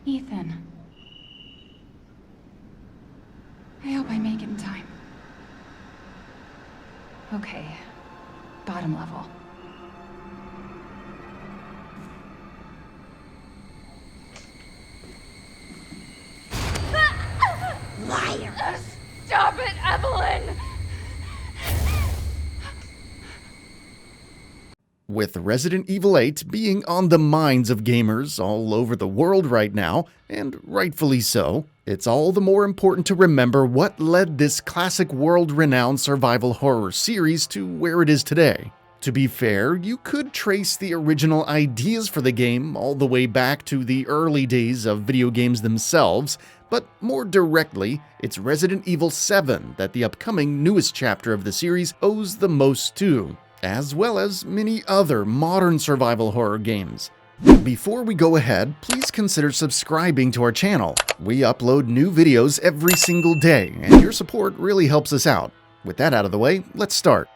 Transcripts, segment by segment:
Ethan. I hope I make it in time. Okay. Bottom level. Liar! Stop it, Evelyn! With Resident Evil 8 being on the minds of gamers all over the world right now, and rightfully so, it's all the more important to remember what led this classic world-renowned survival horror series to where it is today. To be fair, you could trace the original ideas for the game all the way back to the early days of video games themselves, but more directly, it's Resident Evil 7 that the upcoming newest chapter of the series owes the most to, as well as many other modern survival horror games. Before we go ahead, please consider subscribing to our channel. We upload new videos every single day, and your support really helps us out. With that out of the way, let's start.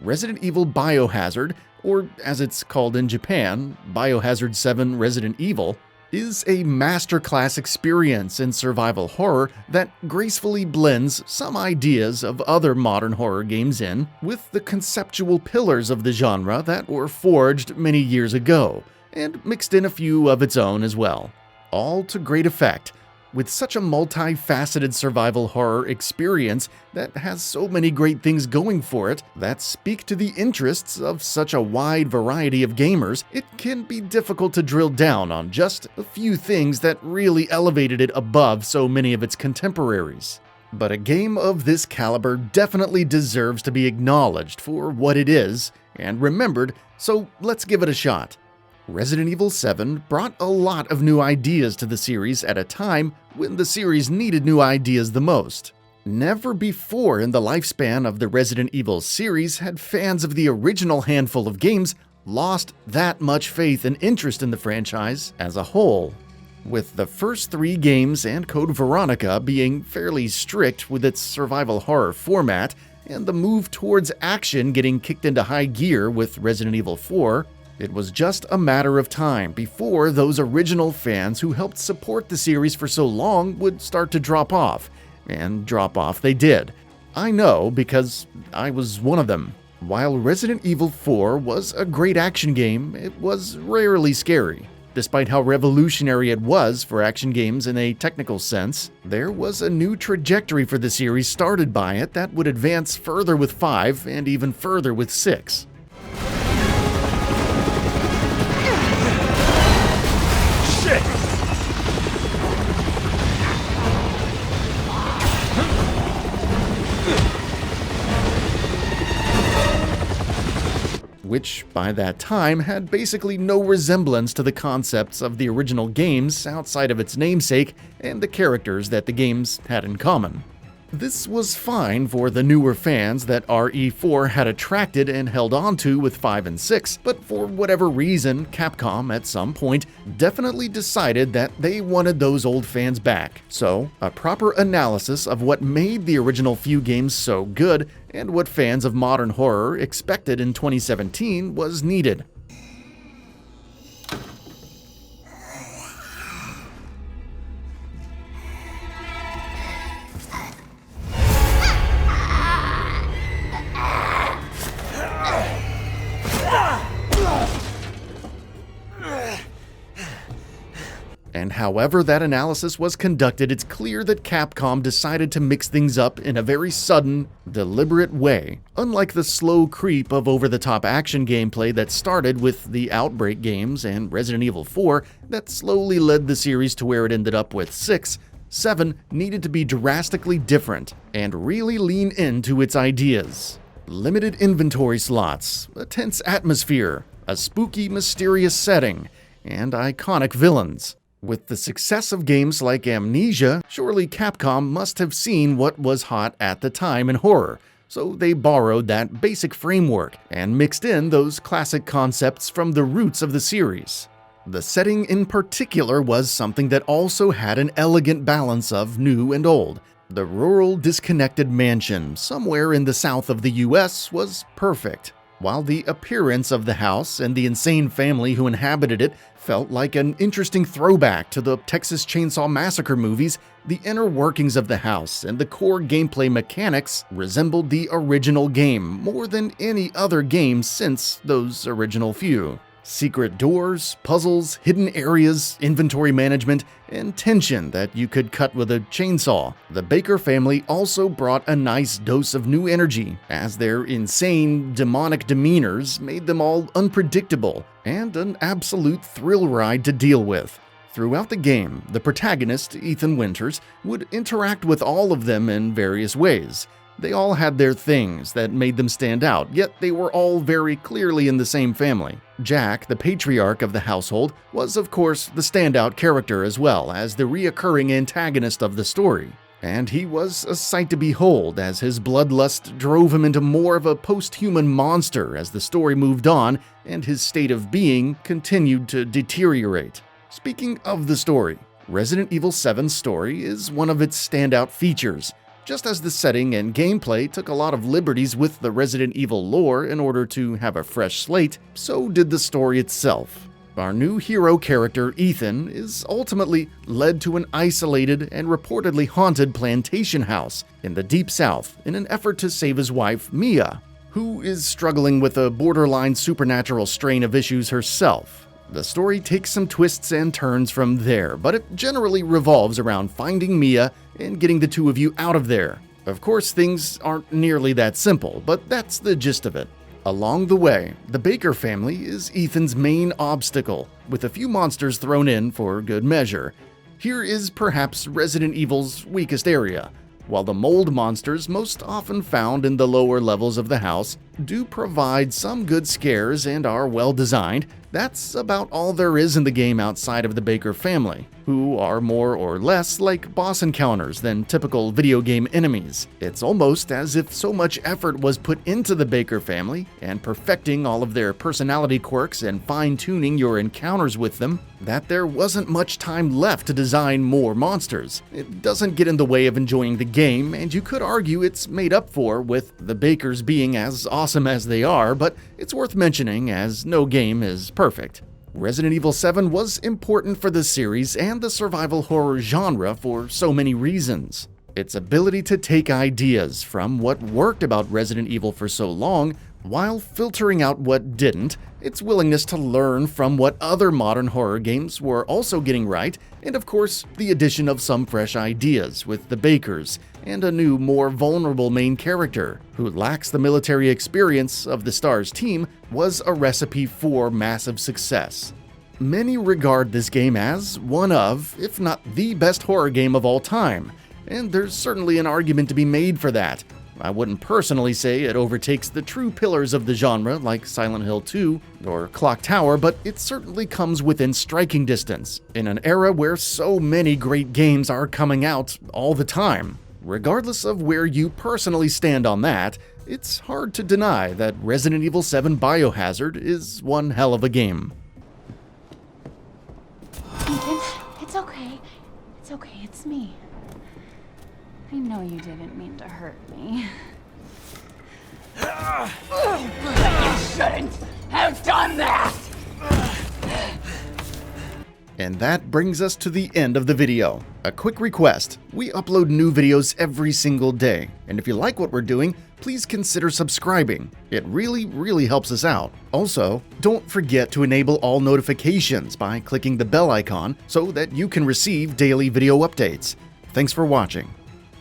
Resident Evil Biohazard, or as it's called in Japan, Biohazard 7 Resident Evil, is a masterclass experience in survival horror that gracefully blends some ideas of other modern horror games in with the conceptual pillars of the genre that were forged many years ago, and mixed in a few of its own as well. All to great effect, with such a multifaceted survival horror experience that has so many great things going for it that speak to the interests of such a wide variety of gamers, it can be difficult to drill down on just a few things that really elevated it above so many of its contemporaries. But a game of this caliber definitely deserves to be acknowledged for what it is and remembered, so let's give it a shot. Resident Evil 7 brought a lot of new ideas to the series at a time when the series needed new ideas the most. Never before in the lifespan of the Resident Evil series had fans of the original handful of games lost that much faith and interest in the franchise as a whole. With the first 3 games and Code Veronica being fairly strict with its survival horror format, and the move towards action getting kicked into high gear with Resident Evil 4, it was just a matter of time before those original fans who helped support the series for so long would start to drop off, and drop off they did. I know because I was one of them. While Resident Evil 4 was a great action game, it was rarely scary. Despite how revolutionary it was for action games in a technical sense, there was a new trajectory for the series started by it that would advance further with 5 and even further with 6. Which, by that time, had basically no resemblance to the concepts of the original games outside of its namesake and the characters that the games had in common. This was fine for the newer fans that RE4 had attracted and held onto with 5 and 6, but for whatever reason, Capcom at some point definitely decided that they wanted those old fans back. So, a proper analysis of what made the original few games so good and what fans of modern horror expected in 2017 was needed. And however that analysis was conducted, it's clear that Capcom decided to mix things up in a very sudden, deliberate way, unlike the slow creep of over-the-top action gameplay that started with the Outbreak games and Resident Evil 4 that slowly led the series to where it ended up with 6. 7 needed to be drastically different and really lean into its ideas. Limited inventory slots, a tense atmosphere, a spooky, mysterious setting, and iconic villains. With the success of games like Amnesia, surely Capcom must have seen what was hot at the time in horror, so they borrowed that basic framework and mixed in those classic concepts from the roots of the series. The setting in particular was something that also had an elegant balance of new and old. The rural, disconnected mansion somewhere in the south of the US was perfect. While the appearance of the house and the insane family who inhabited it felt like an interesting throwback to the Texas Chainsaw Massacre movies, the inner workings of the house and the core gameplay mechanics resembled the original game more than any other game since those original few. Secret doors, puzzles, hidden areas, inventory management, and tension that you could cut with a chainsaw. The Baker family also brought a nice dose of new energy, as their insane, demonic demeanors made them all unpredictable and an absolute thrill ride to deal with. Throughout the game, the protagonist, Ethan Winters, would interact with all of them in various ways. They all had their things that made them stand out, yet they were all very clearly in the same family. Jack, the patriarch of the household, was of course the standout character as well as the reoccurring antagonist of the story. And he was a sight to behold as his bloodlust drove him into more of a post-human monster as the story moved on and his state of being continued to deteriorate. Speaking of the story, Resident Evil 7's story is one of its standout features. Just as the setting and gameplay took a lot of liberties with the Resident Evil lore in order to have a fresh slate, so did the story itself. Our new hero character, Ethan, is ultimately led to an isolated and reportedly haunted plantation house in the Deep South in an effort to save his wife, Mia, who is struggling with a borderline supernatural strain of issues herself. The story takes some twists and turns from there, but it generally revolves around finding Mia and getting the two of you out of there. Of course, things aren't nearly that simple, but that's the gist of it. Along the way, the Baker family is Ethan's main obstacle, with a few monsters thrown in for good measure. Here is perhaps Resident Evil's weakest area. While the mold monsters, most often found in the lower levels of the house, do provide some good scares and are well designed, that's about all there is in the game outside of the Baker family, who are more or less like boss encounters than typical video game enemies. It's almost as if so much effort was put into the Baker family and perfecting all of their personality quirks and fine-tuning your encounters with them that there wasn't much time left to design more monsters. It doesn't get in the way of enjoying the game, and you could argue it's made up for with the Bakers being as awesome as they are, but it's worth mentioning as no game is perfect. Resident Evil 7 was important for the series and the survival horror genre for so many reasons. Its ability to take ideas from what worked about Resident Evil for so long while filtering out what didn't, its willingness to learn from what other modern horror games were also getting right, and of course, the addition of some fresh ideas with the Bakers, and a new, more vulnerable main character, who lacks the military experience of the S.T.A.R.S team, was a recipe for massive success. Many regard this game as one of, if not the best horror game of all time, and there's certainly an argument to be made for that. I wouldn't personally say it overtakes the true pillars of the genre like Silent Hill 2 or Clock Tower, but it certainly comes within striking distance in an era where so many great games are coming out all the time. Regardless of where you personally stand on that, it's hard to deny that Resident Evil 7 Biohazard is one hell of a game. Ethan, it's okay. It's okay, it's me. I know you didn't mean to hurt me. You shouldn't have done that! And that brings us to the end of the video. A quick request, we upload new videos every single day, and if you like what we're doing, please consider subscribing. It really helps us out. Also, don't forget to enable all notifications by clicking the bell icon so that you can receive daily video updates. Thanks for watching.